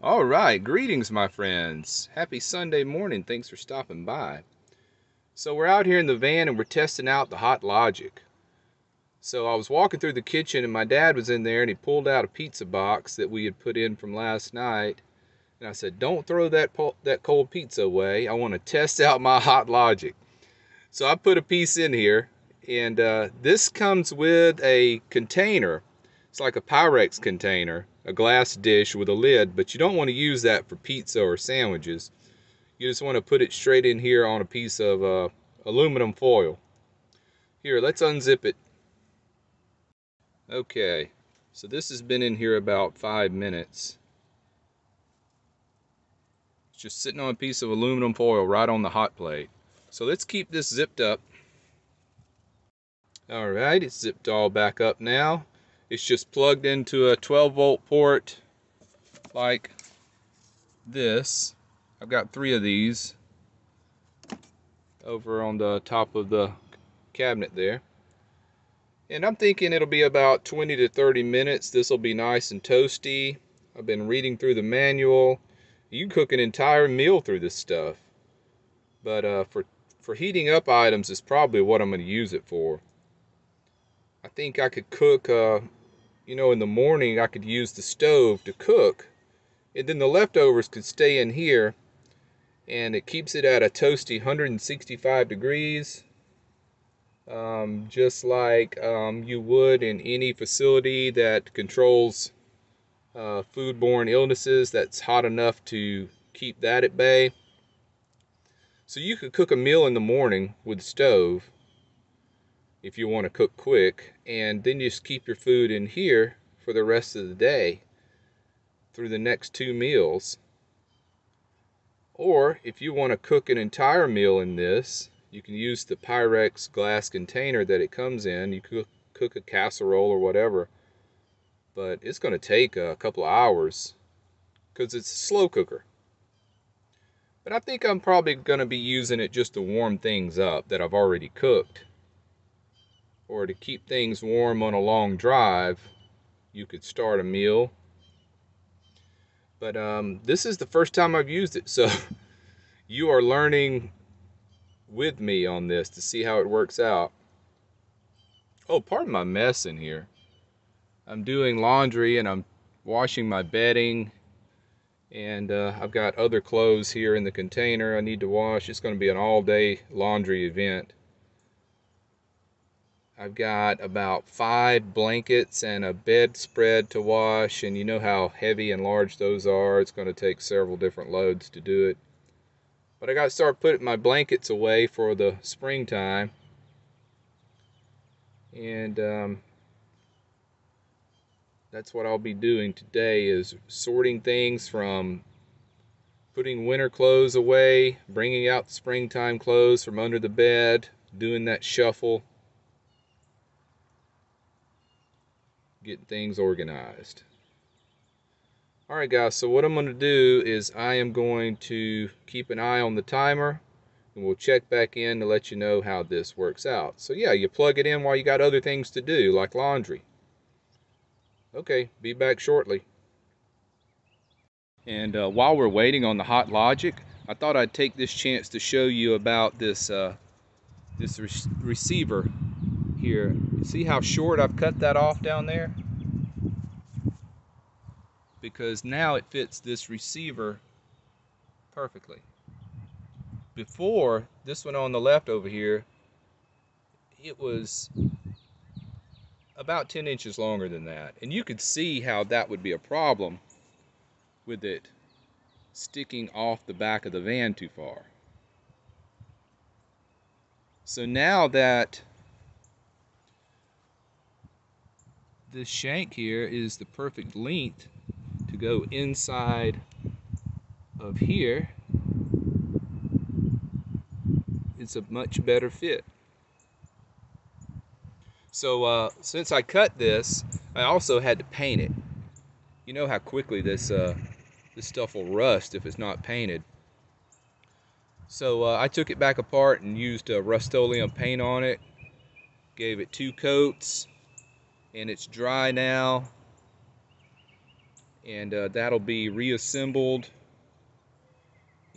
All right, greetings, my friends. Happy Sunday morning. Thanks for stopping by. So we're out here in the van and we're testing out the Hot Logic. So I was walking through the kitchen and my dad was in there and he pulled out a pizza box that we had put in from last night. And I said, "Don't throw that cold pizza away. I want to test out my Hot Logic." So I put a piece in here, and this comes with a container. It's like a Pyrex container, a glass dish with a lid, but you don't want to use that for pizza or sandwiches. You just want to put it straight in here on a piece of aluminum foil. Here, let's unzip it. Okay, so this has been in here about 5 minutes. It's just sitting on a piece of aluminum foil right on the hot plate. So let's keep this zipped up. All right, it's zipped all back up now. It's just plugged into a 12-volt port like this. I've got 3 of these over on the top of the cabinet there. And I'm thinking it'll be about 20 to 30 minutes. This will be nice and toasty. I've been reading through the manual. You can cook an entire meal through this stuff. But for heating up items is probably what I'm going to use it for. I think I could cook, in the morning I could use the stove to cook. And then the leftovers could stay in here. And it keeps it at a toasty 165 degrees. Just like you would in any facility that controls foodborne illnesses, that's hot enough to keep that at bay. So you could cook a meal in the morning with the stove if you want to cook quick, and then just keep your food in here for the rest of the day through the next 2 meals. Or if you want to cook an entire meal in this, you can use the Pyrex glass container that it comes in. You cook a casserole or whatever, but it's going to take a couple of hours because it's a slow cooker. But I think I'm probably going to be using it just to warm things up that I've already cooked. Or to keep things warm on a long drive, you could start a meal. But this is the first time I've used it, so you are learning with me on this to see how it works out. Oh, pardon my mess in here. I'm doing laundry and I'm washing my bedding, and I've got other clothes here in the container I need to wash. It's going to be an all-day laundry event. I've got about 5 blankets and a bedspread to wash, and you know how heavy and large those are. It's going to take several different loads to do it. But I got to start putting my blankets away for the springtime. And that's what I'll be doing today, is sorting things from putting winter clothes away, bringing out the springtime clothes from under the bed, doing that shuffle, getting things organized. Alright guys, so what I'm going to do is I am going to keep an eye on the timer, and we'll check back in to let you know how this works out. So yeah, you plug it in while you got other things to do, like laundry. Okay, be back shortly. And while we're waiting on the Hot Logic, I thought I'd take this chance to show you about this receiver here. See how short I've cut that off down there? Because now it fits this receiver perfectly. Before, this one on the left over here, it was about 10 inches longer than that. And you could see how that would be a problem with it sticking off the back of the van too far. So now that this shank here is the perfect length to go inside of here, it's a much better fit. So since I cut this, I also had to paint it. You know how quickly this stuff will rust if it's not painted. So I took it back apart and used Rust-Oleum paint on it, gave it 2 coats, and it's dry now. and that'll be reassembled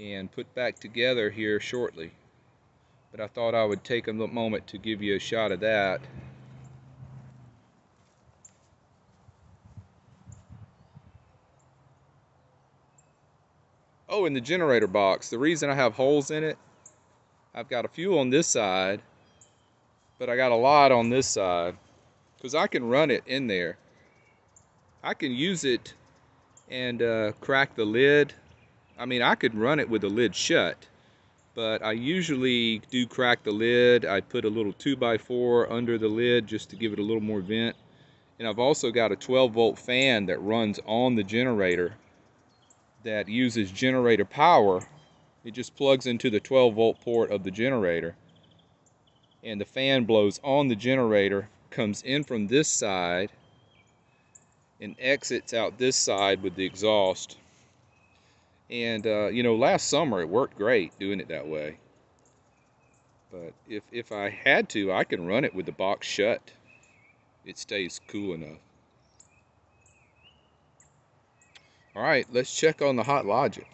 and put back together here shortly. But I thought I would take a moment to give you a shot of that. Oh, and the generator box, the reason I have holes in it, I've got a few on this side, but I got a lot on this side, because I can run it in there. I can use it and crack the lid. I mean, I could run it with the lid shut, but I usually do crack the lid. I put a little 2x4 under the lid just to give it a little more vent. And I've also got a 12-volt fan that runs on the generator that uses generator power. It just plugs into the 12-volt port of the generator, and the fan blows on the generator, comes in from this side, and exits out this side with the exhaust. And you know, last summer it worked great doing it that way. But if I had to, I can run it with the box shut. It stays cool enough. All right, let's check on the Hot Logic.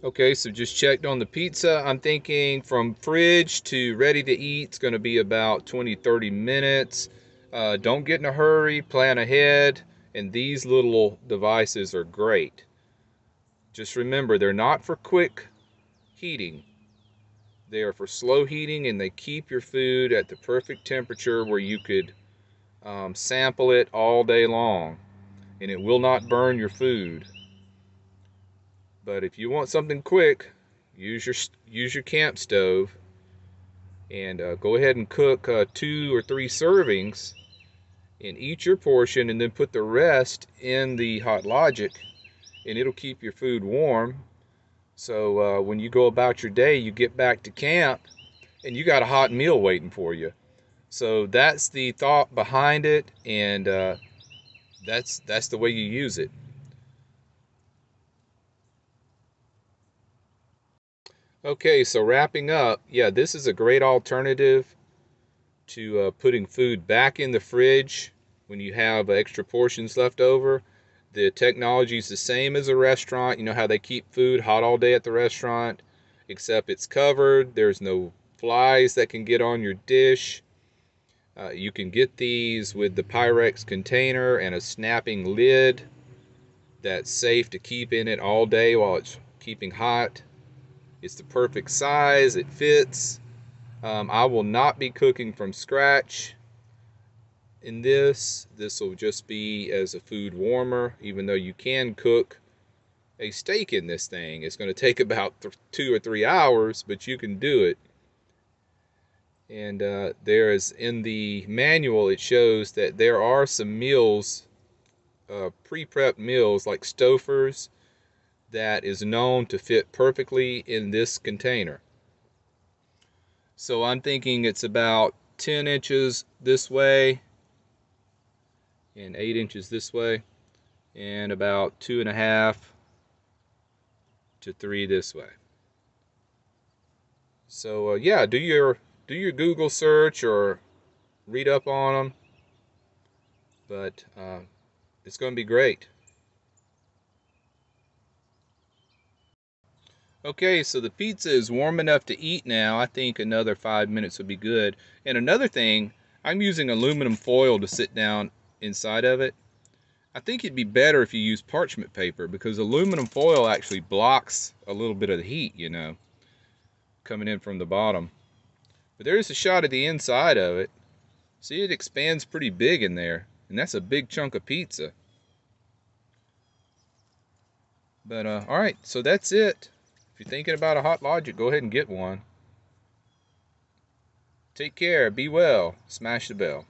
Okay, so just checked on the pizza. I'm thinking from fridge to ready to eat, it's gonna be about 20-30 minutes. Don't get in a hurry, plan ahead, and these little devices are great. Just remember, they're not for quick heating. They are for slow heating, and they keep your food at the perfect temperature where you could sample it all day long, and it will not burn your food. But if you want something quick, use your camp stove, and go ahead and cook 2 or 3 servings and eat your portion, and then put the rest in the Hot Logic, and it'll keep your food warm. So when you go about your day, you get back to camp and you got a hot meal waiting for you. So that's the thought behind it, and that's the way you use it. Okay, so wrapping up, yeah, this is a great alternative to putting food back in the fridge when you have extra portions left over. The technology is the same as a restaurant. You know how they keep food hot all day at the restaurant, except it's covered. There's no flies that can get on your dish. You can get these with the Pyrex container and a snapping lid that's safe to keep in it all day while it's keeping hot. It's the perfect size, it fits. I will not be cooking from scratch in this. This will just be as a food warmer, even though you can cook a steak in this thing. It's going to take about 2 or 3 hours, but you can do it. And there is, in the manual, it shows that there are some meals, pre-prepped meals like Stouffer's, that is known to fit perfectly in this container. So I'm thinking it's about 10 inches this way and 8 inches this way, and about 2.5 to 3 this way. So yeah, do your Google search or read up on them, but it's going to be great. Okay, so the pizza is warm enough to eat now. I think another 5 minutes would be good. And another thing, I'm using aluminum foil to sit down inside of it. I think it'd be better if you use parchment paper, because aluminum foil actually blocks a little bit of the heat, you know, coming in from the bottom. But there's a shot of the inside of it. See, it expands pretty big in there, and that's a big chunk of pizza. But all right, so that's it. If you're thinking about a Hot Logic, go ahead and get one. Take care, be well, smash the bell.